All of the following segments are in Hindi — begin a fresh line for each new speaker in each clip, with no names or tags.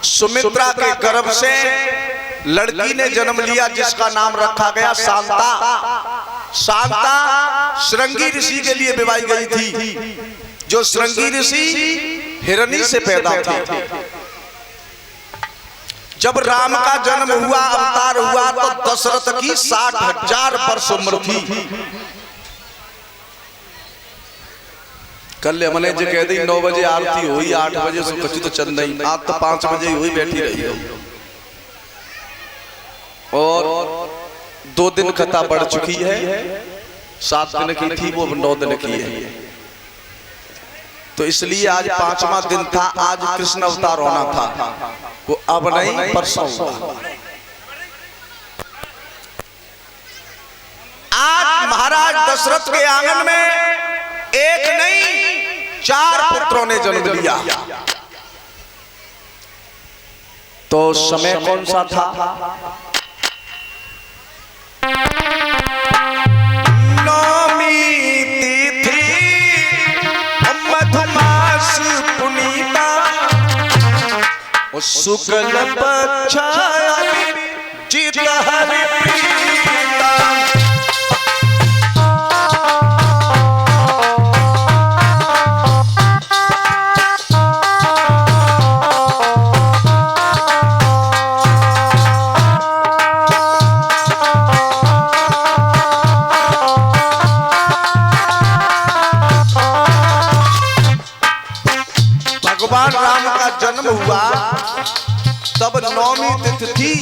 सुमित्रा के गर्भ से लड़की ने जन्म लिया जिसका नाम रखा गया शांता। शांता श्रृंगी ऋषि के लिए विवाही गई थी, जो श्रृंगी ऋषि हिरणी से पैदा थे। जब राम का जन्म हुआ, अवतार हुआ, तो दशरथ की 60,000 वर्ष उम्र थी। कल हमने जो कह दी 9 बजे आरती हुई, 8 बजे से कच्ची तो चंद नहीं, आज तो 5 बजे हुई बैठी रही है। और 2 दिन कथा बढ़ चुकी है, 7 दिन की थी वो 9 दिन की है। तो इसलिए आज 5वां दिन था। आज कृष्ण अवतार होना था, वो अब नहीं परसों हुआ। आज महाराज दशरथ के आंगन में एक नहीं 4 पुत्रों ने जन्म लिया। तो समय कौन सा था? नौमी तिथि मधुमास पुनीता, शुक्ल पक्ष जित हरि प्रीता। भगवान राम का जन्म हुआ तब नौमी तिथि थी।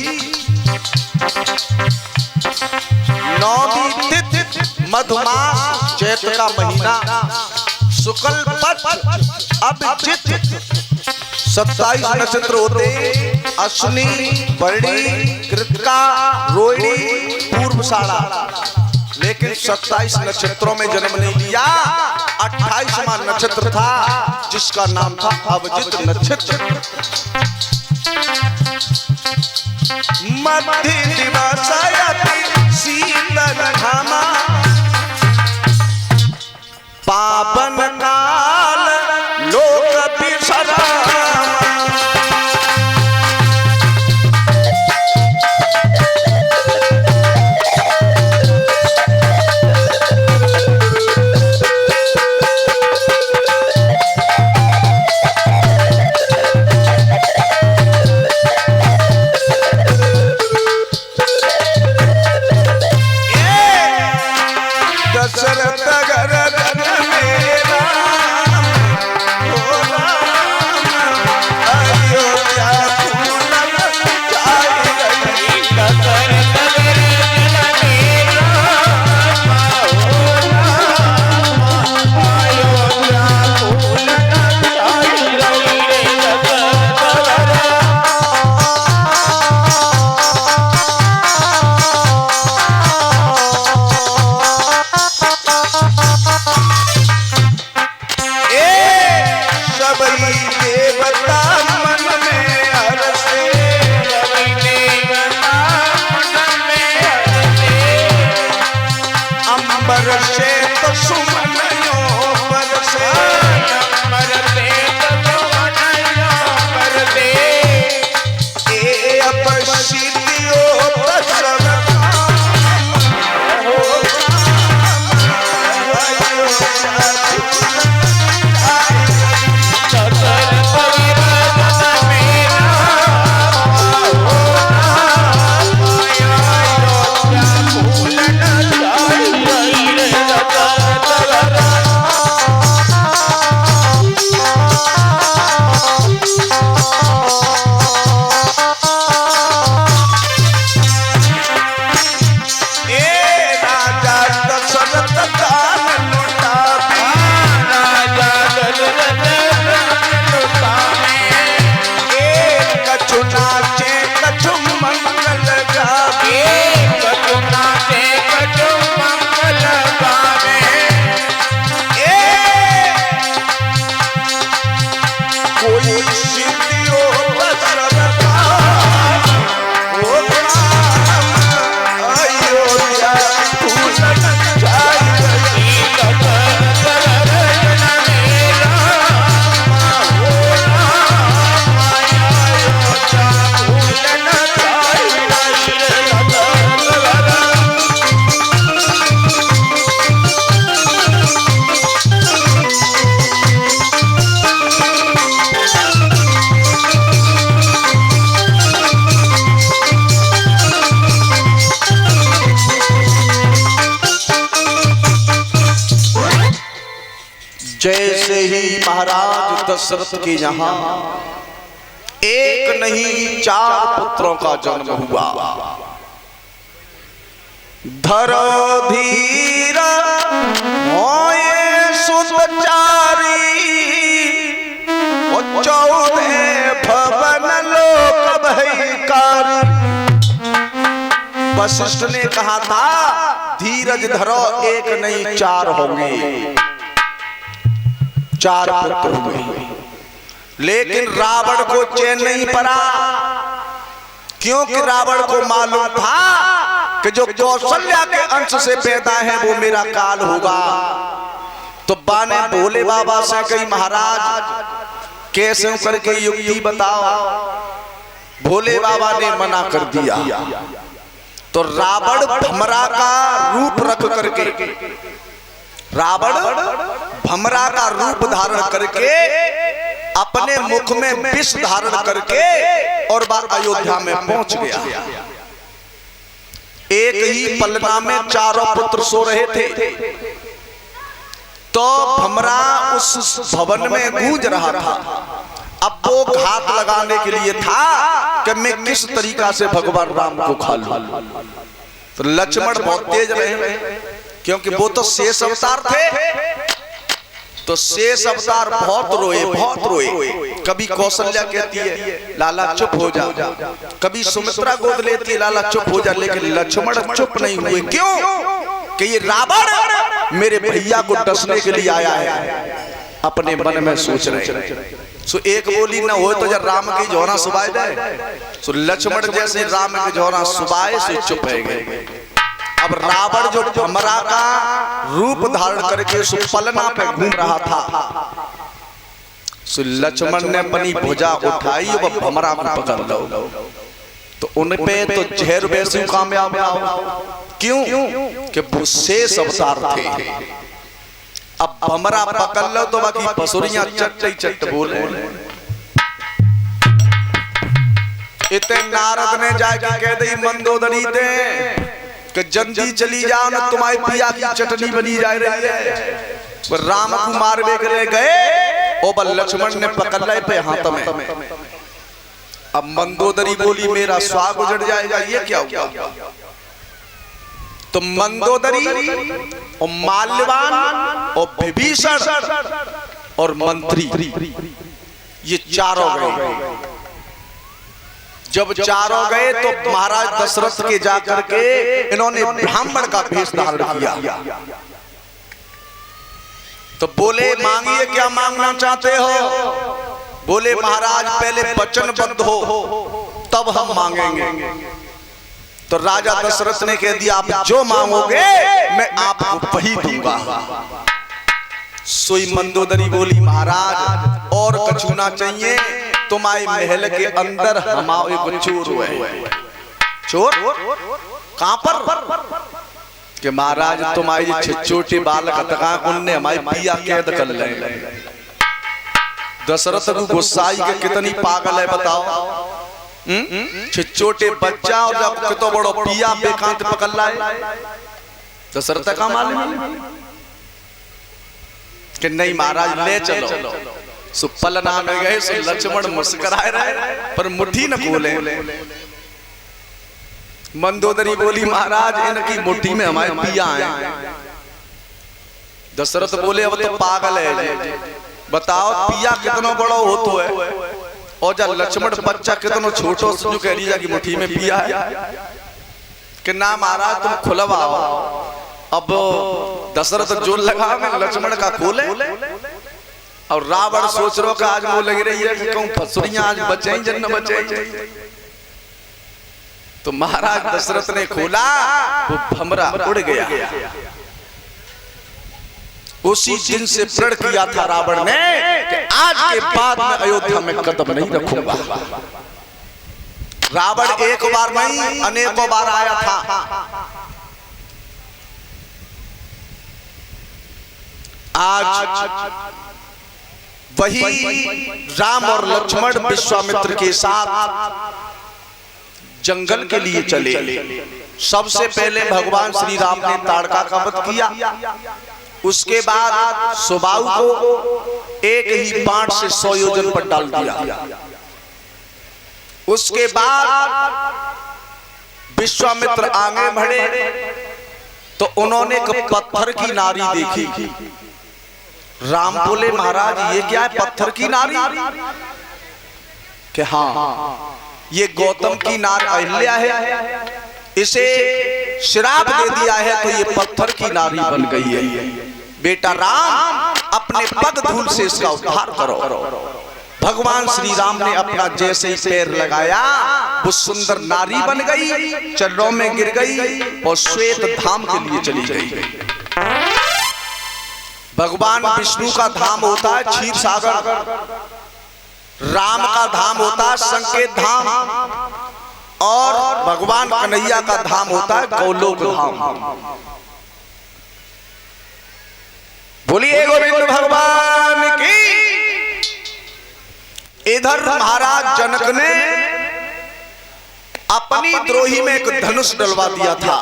नौमी तिथि मधुमास चैत का महीना, शुक्ल पक्ष अभिजित 27 नक्षत्र होते, अश्विनी, भरणी, कृतिका, रोहिणी, पूर्वाषाढ़ा। लेकिन 27 नक्षत्रों में जन्म नहीं लिया। 28वां नक्षत्र था जिसका नाम था अभिजित नक्षत्र। मध्य दिवस शीतल घामा, पावन काल लोक विश्रामा। जैसे ही महाराज दशरथ के यहाँ एक नहीं 4 पुत्रों का जन्म हुआ। धरो धीर होए सुतचारी, 14 भवन लोक भयकारी। वशिष्ठ ने कहा था धीरज धरो, एक नहीं 4 होंगे, 4 पुत्र हुए। लेकिन रावण को चैन नहीं पड़ा, क्योंकि रावण को मालूम था कि जो कौशल्या के अंश से पैदा है वो मेरा काल होगा। तो बाने भोले बाबा से कही महाराज कैसे करके युक्ति बताओ। भोले बाबा ने मना कर दिया। तो रावण भमरा का रूप रख करके, रावण भमरा का रूप धारण करके अपने मुख में विष धारण करके और बार अयोध्या में पहुंच गया। एक ही पलना में 4 पुत्र सो रहे थे। तो भमरा उस भवन में गूंज रहा था। अब वो घात लगाने के लिए था कि मैं किस तरीका से भगवान राम को खा लूं। तो लक्ष्मण बहुत तेज रहे, क्योंकि वो तो शेष अवतार थे। तो शेष अवतार बहुत रोए, बहुत रोए। कभी कौशल्या कहती है लाला चुप हो जा, कभी सुमित्रा गोद लेती है लाला चुप हो जा। लेकिन लक्ष्मण चुप नहीं हुए। क्यों? कि ये रावण मेरे भैया को डसने के लिए आया है, अपने मन में सोच रहे। सो एक बोली न हो तो जब राम की जोरा सुबाए दे। सो लक्ष्मण जैसे राम की जोरा सुबाए से चुप है गए। अब रावण जो भमरा का रूप धारण करके सुपलना पे घूम रहा था, सो लक्ष्मण ने अपनी भुजा उठाई और भमरा को पकड़ लो। तो उन पे तो जहर वैसे कामयाब ना हो। क्यों? कि वो शेष अवतार थे। अब भमरा पकड़ लो तो बाकी बसुरियां चट चट बोले। इतने नारद ने जाके कह दी मंदोदरी दे कि जल्दी चली जाओ ना, तुम्हारी पिया की चटनी बनी जा रही है। राम को मारवे के गए और बल लक्ष्मण ने पकड़ ले पे हाथ में। अब मंदोदरी बोली मेरा स्वाग उजड़ जाएगा, ये क्या हुआ? तो मंदोदरी और माल्यवान और विभीषण और मंत्री ये चारों गए। जब चारों गए तो महाराज दशरथ के जाकर के इन्होंने ब्राह्मण का भेष धारण किया। तो बोले मांगिए क्या मांगना चाहते हो? बोले महाराज पहले वचनबद्ध हो तब हम मांगेंगे। तो राजा दशरथ ने कह दिया आप जो मांगोगे मैं आपको वही दूंगा। सोई मंदोदरी बोली महाराज और कछूना चाहिए, तुम्हारे महल के अंदर हमारे को चोर हुए। चोर कहां पर? कि महाराज तुम्हारी छोटे बालक उनने हमारी पिया कैद कर ले। दशरथ को गुस्साई के कितनी पागल है बताओ। छोटे बच्चा और जब कितो बड़ो पिया बेकांत पकड़ लाए। दशरथ का मालूम कि नहीं महाराज ले चलो। सुपलना में गए सो लक्ष्मण मुस्कुराए रहे पर मुट्ठी न खोले। मंदोदरी बोली महाराज इनकी मुट्ठी में हमारे पिया हैं। दशरथ बोले अब तो पागल है, बताओ पिया कितना बड़ा हो तो है और जब लक्ष्मण बच्चा कितना छोटो जो कह रही कि मुट्ठी में पिया है कि ना महाराज तुम खुलवाओ। अब दशरथ जो लगा में लक्ष्मण का खोले और रावण सोच रहा कि आज वो लग रही है कि कहूं फसुरियां आज बचे जन बचे। तो महाराज दशरथ ने खोला वो भमरा उड़ गया। उसी दिन से प्रण किया था रावण ने कि आज के बाद मैं अयोध्या में कदम नहीं रखूंगा। रावण एक बार नहीं अनेकों बार आया था। आज वही राम और लक्ष्मण विश्वामित्र के साथ जंगल के लिए चले। सबसे पहले भगवान श्री राम ने ताड़का का वध किया। उसके बाद सुबाहु को एक ही बाण से 100 योजन पर डाल दिया। उसके बाद विश्वामित्र आगे बढ़े तो उन्होंने एक पत्थर की नारी देखी। राम बोले महाराज ये क्या है, पत्थर की नारी? कि हाँ ये गौतम की नारी अहिल्या है, इसे श्राप दे दिया है तो ये पत्थर की नारी बन गई है। बेटा राम अपने पग धूल से इसका उद्धार करो। भगवान श्री राम ने अपना जैसे ही पैर लगाया वो सुंदर नारी बन गई, चरणों में गिर गई और श्वेत धाम के लिए चली गई। भगवान विष्णु का धाम होता है क्षीर सागर, राम का धाम होता है संकेत धाम, और भगवान कन्हैया का धाम होता है गोलोक धाम। बोलिए गोविंद भगवान की। इधर महाराज जनक ने अपनी द्रोही में एक धनुष डलवा दिया था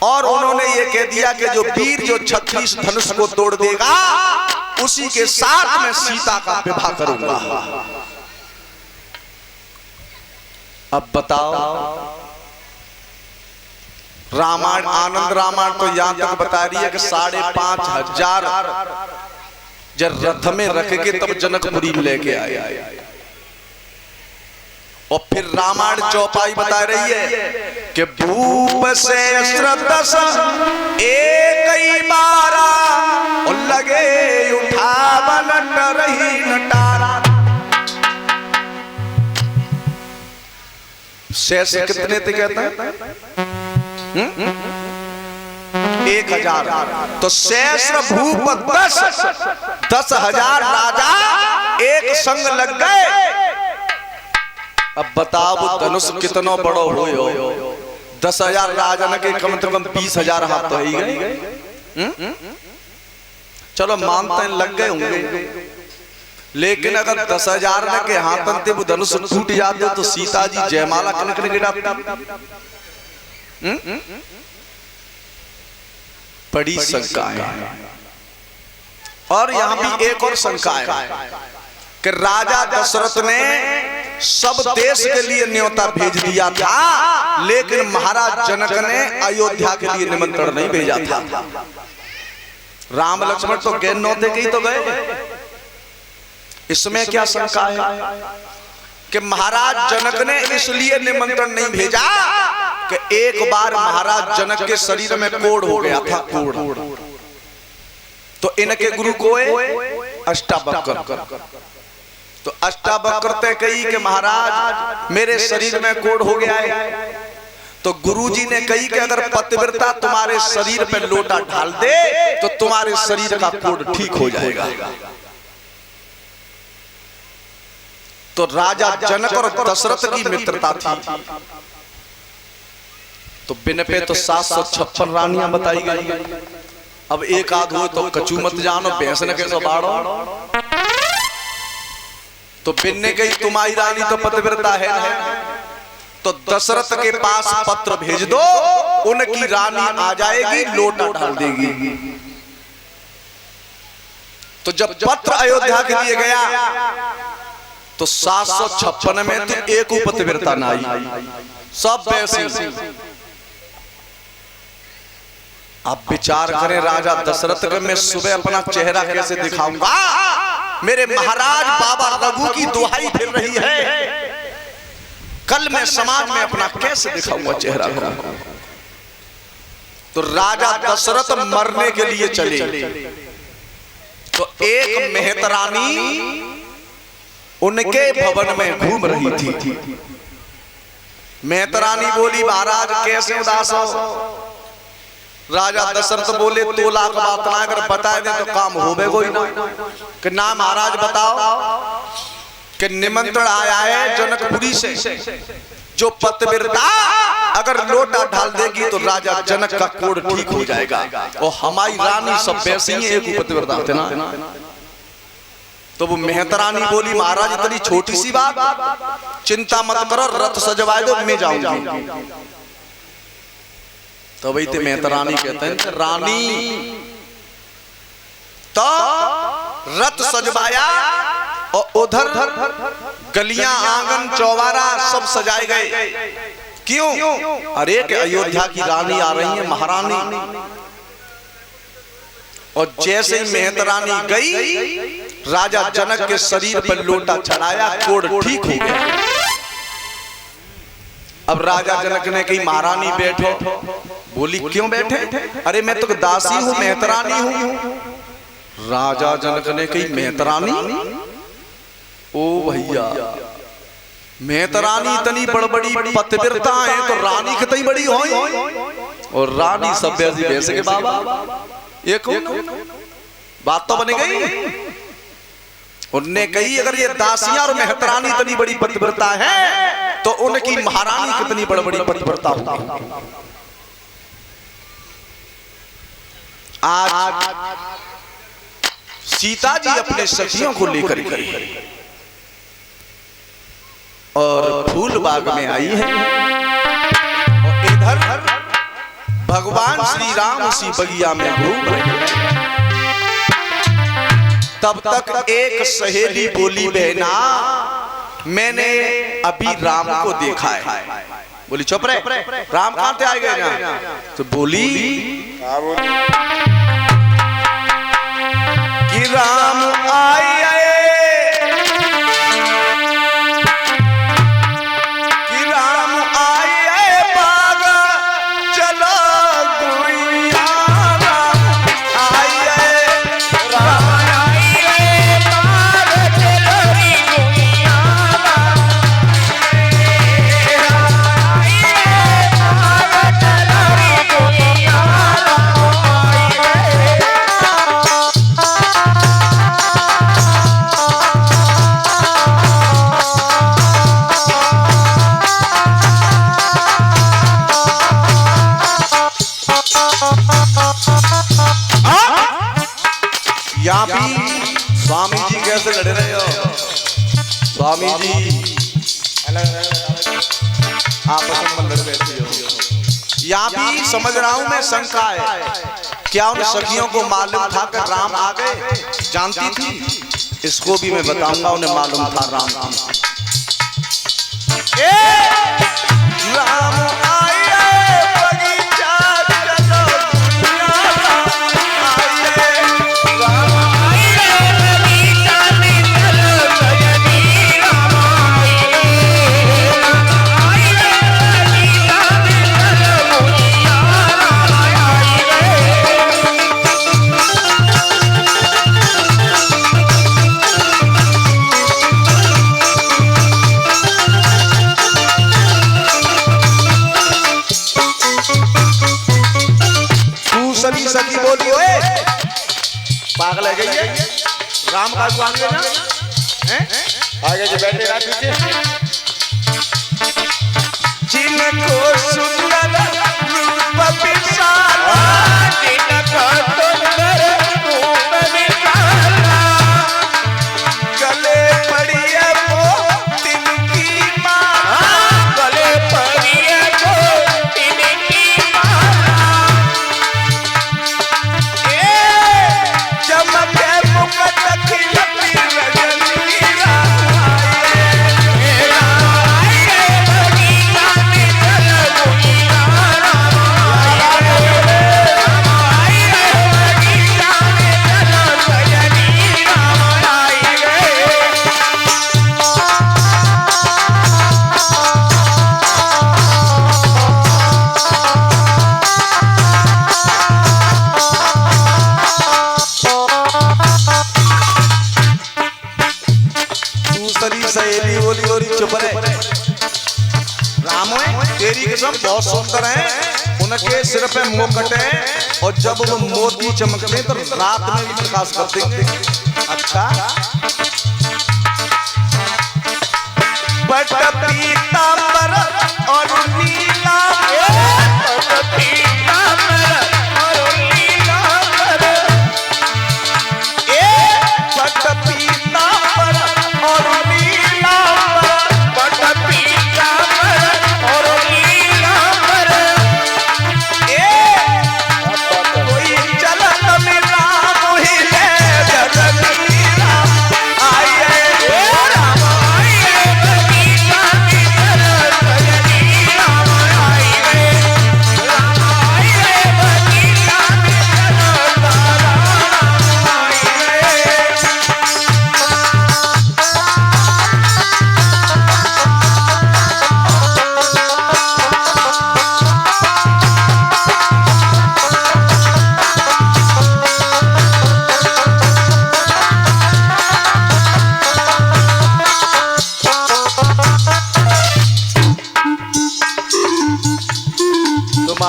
और उन्होंने ये कह दिया कि जो वीर जो 36 धनुष को तोड़ देगा उसी के साथ मैं सीता का विवाह करूंगा। अब बताओ, रामायण आनंद रामायण तो यहां तक बता रही है कि 5,500 जब रथ में रख के तब जनकपुरी में लेके आए। और फिर रामायण चौपाई बता रही है कि भूप से श्रद्धस एक ही बारा और लगे उठावन रही नटारा। शेष कितने थे कहते हैं? 1000। तो शेष भूप 10,000 राजा एक संग लग गए। अब बताओ धनुष कितना बड़ो हो, 10,000 राजा के कम से कम 20,000 हाथ तो ही गए। चलो मानते हैं लग गए होंगे, लेकिन अगर 10,000 के हाथन थे वो धनुष टूट जाते तो सीता जी जयमाला कनक गिराती। बड़ी शंका है। और यहां भी एक और शंका है कि राजा दशरथ ने सब देश के लिए न्योता भेज दिया था, लेकिन महाराज जनक ने अयोध्या के लिए निमंत्रण नहीं भेजा था। राम लक्ष्मण तो गए न्योते के ही तो गए। इसमें क्या शंका है कि महाराज जनक ने इसलिए निमंत्रण नहीं भेजा कि एक बार महाराज जनक के शरीर में कोढ़ हो गया था, कोढ़। तो इनके गुरु को अष्टावक्र, तो अष्टावक्र तय कही कि महाराज मेरे शरीर में कोढ़ हो गया है। तो गुरुजी ने कही कि अगर पतिव्रता तुम्हारे शरीर पे लोटा ढाल दे तो तुम्हारे शरीर का कोढ़ ठीक हो जाएगा। तो राजा जनक और दशरथ की मित्रता थी। तो बिन पे तो 756 रानियां बताई गई। अब एक आध हो तो कचू मत जानो, भैंस ने कैसे बाड़ो। तो बिन ने कही तुम्हारी रानी तो पतिव्रता है, तो दशरथ के पास पत्र भेज दो, उनकी रानी आ जाएगी, लोटा ढाल देगी। तो जब पत्र अयोध्या के लिए गया तो 756 में तो एक पतिव्रता ना आई, सब वैसी। आप विचार करें राजा दशरथ का मैं सुबह अपना चेहरा कैसे दिखाऊंगा, मेरे महाराज बाबा रघु की दुहाई फिर रही है, कल मैं समाज में अपना कैसे दिखाऊंगा चेहरा। तो राजा दशरथ मरने के लिए चले। तो एक मेहतरानी उनके भवन में घूम रही थी। मेहतरानी बोली महाराज कैसे उदास हो। राजा दशरथ बोले 2 लाख बात ना अगर बताए दे तो काम होवे कोई ना। कि ना महाराज बताओ कि निमंत्रण आया है जनकपुरी से, जो पतिव्रता अगर लोटा ढाल देगी तो राजा जनक का कोढ़ ठीक हो जाएगा। और हमारी रानी सब वैसी ही एक पतिव्रता थे ना। तो वो मेहतरानी बोली महाराज इतनी छोटी सी बात, चिंता मत करो, रथ सजवाए दो, मैं जाऊंगी। तो वही थे मेहतरानी कहते हैं रानी तो रथ सजवाया और उधर गलियां आंगन चौबारा सब सजाए गए। क्यों? अरे कि अयोध्या की रानी आ रही है, महारानी। और जैसे ही मेहतरानी गई, राजा जनक के शरीर पर लोटा चढ़ाया, कोढ़ ठीक हो गया। अब राजा जनक ने कही महारानी बैठो। बोली क्यों बैठे? अरे मैं तो दासी हूं, मेहतरानी हूं। राजा जनक ने कही मेहतरानी? ओ भैया, मेहतरानी इतनी बड़ी पतिव्रता है तो रानी कितनी बड़ी हो। और रानी सभ्य सी वैसे के बाबा, एक बात तो बन गई। उनने कही अगर ये दासियां और मेहतरानी इतनी बड़ी पतिव्रता है तो उनकी महारानी कितनी बड़ी पतिव्रता होगी। आज सीता जी अपने सखियों को लेकर गई और फूल बाग में आई है, और इधर भगवान श्री राम उसी बगिया में घूम रहे हैं। तब तक एक सहेली बोली बहना मैंने अभी राम को देखा है। बोली चुप रहे, राम कहां से आ गए? तो बोली कि राम आए यहाँ भी स्वामी जी कैसे लड़ रहे हो? स्वामी जी आपस में लड़ रहे हो। यहाँ भी समझ रहा हूं मैं, शंका है क्या उन सखियों को मालूम था कि राम आ गए? जानती थी? इसको भी मैं बताऊंगा, उन्हें मालूम था राम राम सखी बोली ओए पागल है गई है, राम का आगे ना हैं, आगे जो बैठे ना पीछे, जिनको सुंदर रूप बिसारा, जिनको सुंदर रूप बिसारा, गले पड़ी है वो तिनकी माला, गले पड़ी है वो तिनकी माला, सहेली बोली बोली चुप रहे, राम तेरी कसम बहुत सुंदर है, उनके सिर पे मुकुट है और जब वो मोती चमकते तो रात में भी प्रकाश कर देंगे। अच्छा बट पीतांबर और नीला, पीतांबर और नीला, बट पीतांबर और कोई चलन में राम ही ले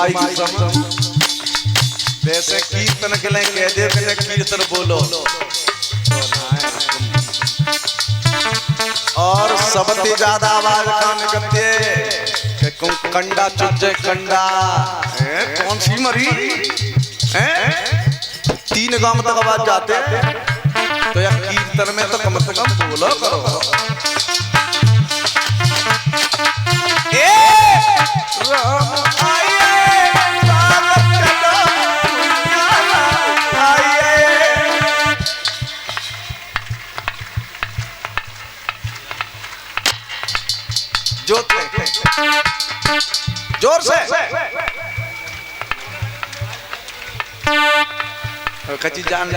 समाई की सम वैसे कीर्तन के लिए कह दे कि कीर्तन बोलो और सबसे ज्यादा आवाज का निकलती कंडा चुज्जे कंडा कौन सी मरी तीन गांव तक आवाज जाते तो यार कीर्तन में तो कम से कम बोलो करो राम आइए जोर से कच्ची जान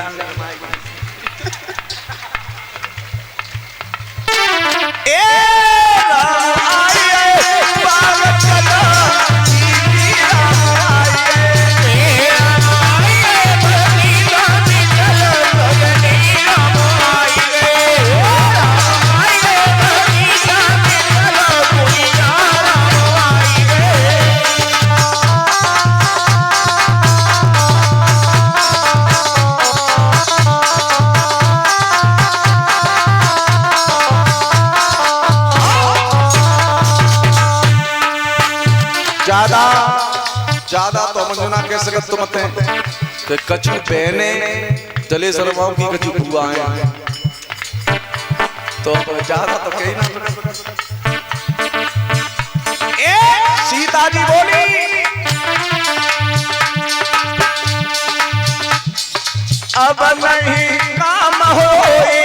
ज्यादा तो मंजुना कह सकत तुम ते कछु बहने जले सरवाओं की कछु बुआ है तो ज्यादा तो कहीं ना सीता जी बोली अब नहीं काम होए